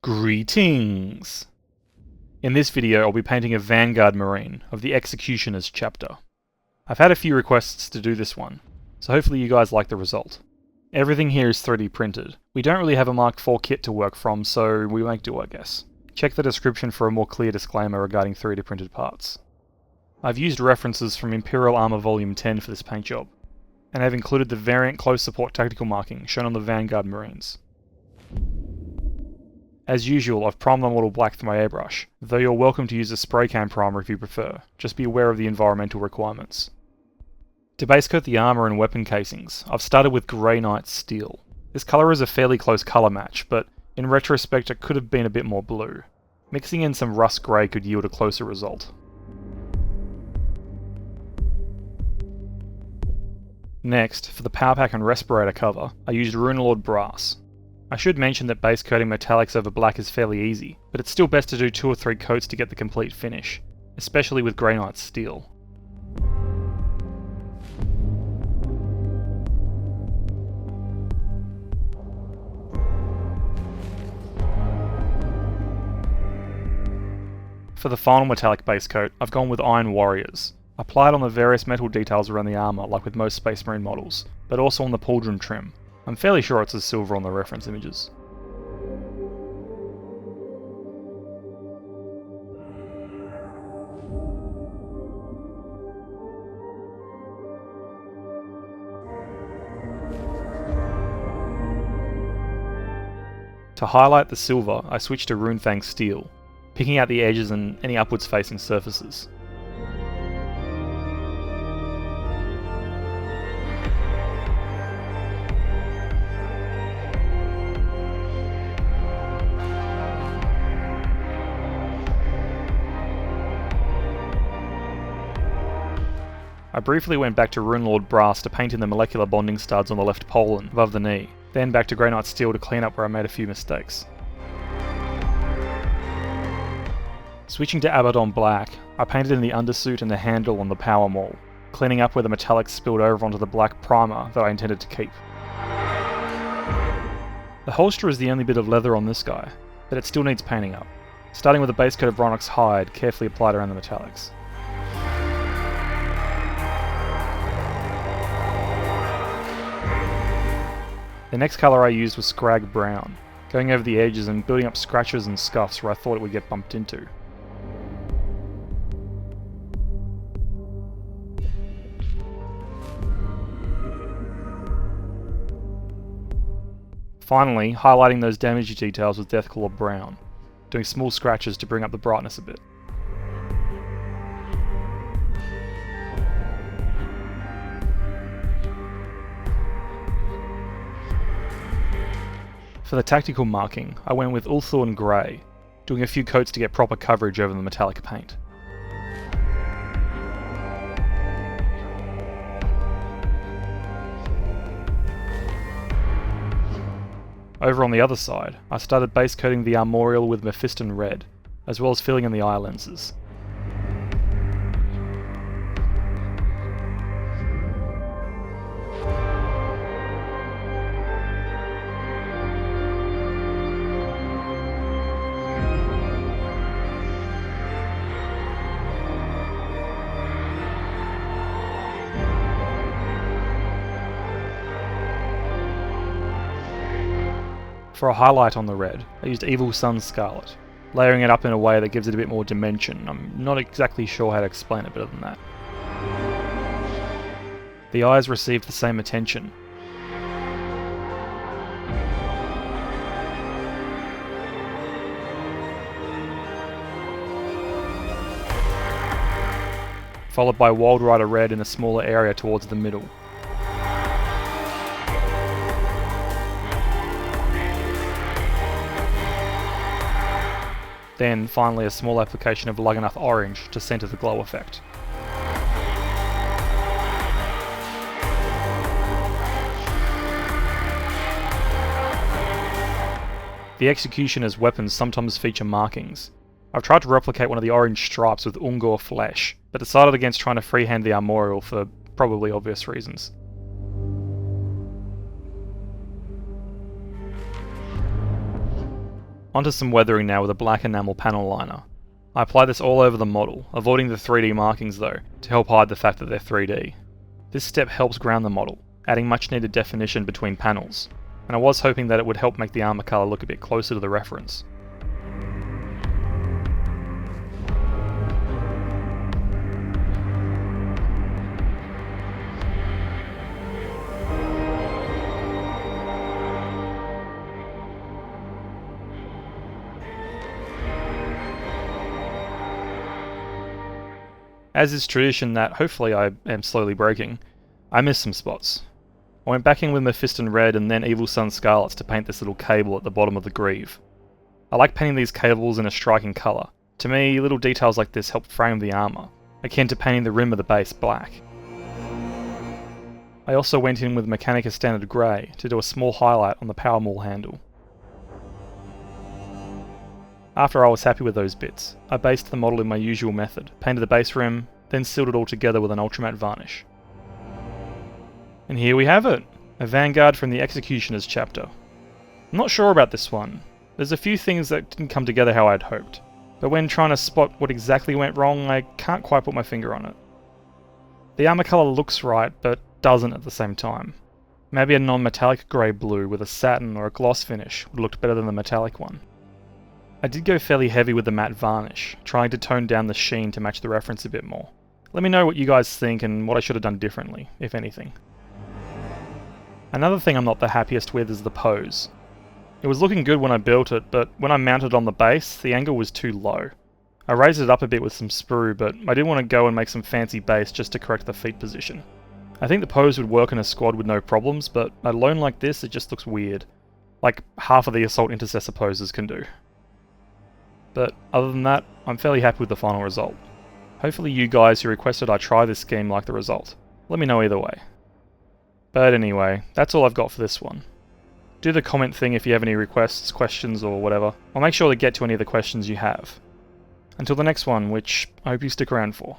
Greetings! In this video I'll be painting a Vanguard Marine of the Executioner's chapter. I've had a few requests to do this one, so hopefully you guys like the result. Everything here is 3D printed. We don't really have a Mark IV kit to work from, so we make do I guess. Check the description for a more clear disclaimer regarding 3D printed parts. I've used references from Imperial Armour Volume 10 for this paint job, and I've included the variant close support tactical marking shown on the Vanguard Marines. As usual, I've primed the model black with my airbrush, though you're welcome to use a spray can primer if you prefer, just be aware of the environmental requirements. To base coat the armour and weapon casings, I've started with Grey Knight Steel. This colour is a fairly close colour match, but in retrospect it could have been a bit more blue. Mixing in some rust grey could yield a closer result. Next, for the power pack and respirator cover, I used Runelord brass. I should mention that base coating metallics over black is fairly easy, but it's still best to do 2 or 3 coats to get the complete finish, especially with Grey Knight Steel. For the final metallic base coat, I've gone with Iron Warriors. Applied on the various metal details around the armour like with most Space Marine models, but also on the pauldron trim. I'm fairly sure it's as silver on the reference images. To highlight the silver, I switched to Runefang Steel, picking out the edges and any upwards facing surfaces. I briefly went back to Runelord brass to paint in the molecular bonding studs on the left pollen above the knee, then back to Grey Knight Steel to clean up where I made a few mistakes. Switching to Abaddon black, I painted in the undersuit and the handle on the power maul, cleaning up where the metallics spilled over onto the black primer that I intended to keep. The holster is the only bit of leather on this guy, but it still needs painting up, starting with a base coat of Rhinox hide carefully applied around the metallics. The next colour I used was Skrag brown, going over the edges and building up scratches and scuffs where I thought it would get bumped into. Finally, highlighting those damage details with Deathclaw brown, doing small scratches to bring up the brightness a bit. For the tactical marking, I went with Ulthuan grey, doing a few coats to get proper coverage over the metallic paint. Over on the other side, I started base coating the armorial with Mephiston red, as well as filling in the eye lenses. For a highlight on the red, I used Evil Sunz Scarlet, layering it up in a way that gives it a bit more dimension. I'm not exactly sure how to explain it better than that. The eyes received the same attention. Followed by Wild Rider red in a smaller area towards the middle. Then, finally, a small application of Lugganath orange to centre the glow effect. The Executioner's weapons sometimes feature markings. I've tried to replicate one of the orange stripes with Ungor flesh, but decided against trying to freehand the armorial for probably obvious reasons. Onto some weathering now with a black enamel panel liner. I apply this all over the model, avoiding the 3D markings though, to help hide the fact that they're 3D. This step helps ground the model, adding much needed definition between panels, and I was hoping that it would help make the armour colour look a bit closer to the reference. As is tradition that hopefully I am slowly breaking, I missed some spots. I went back in with Mephiston red and then Evil Sunz Scarlets to paint this little cable at the bottom of the greave. I like painting these cables in a striking colour. To me, little details like this help frame the armour, akin to painting the rim of the base black. I also went in with Mechanicus standard grey to do a small highlight on the power maul handle. After I was happy with those bits, I based the model in my usual method, painted the base rim, then sealed it all together with an ultramatte varnish. And here we have it! A Vanguard from the Executioner's chapter. I'm not sure about this one. There's a few things that didn't come together how I'd hoped, but when trying to spot what exactly went wrong, I can't quite put my finger on it. The armour colour looks right, but doesn't at the same time. Maybe a non-metallic grey blue with a satin or a gloss finish would have looked better than the metallic one. I did go fairly heavy with the matte varnish, trying to tone down the sheen to match the reference a bit more. Let me know what you guys think and what I should have done differently, if anything. Another thing I'm not the happiest with is the pose. It was looking good when I built it, but when I mounted on the base, the angle was too low. I raised it up a bit with some sprue, but I didn't want to go and make some fancy base just to correct the feet position. I think the pose would work in a squad with no problems, but alone like this, it just looks weird. Like half of the Assault Intercessor poses can do. But other than that, I'm fairly happy with the final result. Hopefully you guys who requested I try this scheme like the result. Let me know either way. But anyway, that's all I've got for this one. Do the comment thing if you have any requests, questions or whatever. I'll make sure to get to any of the questions you have. Until the next one, which I hope you stick around for.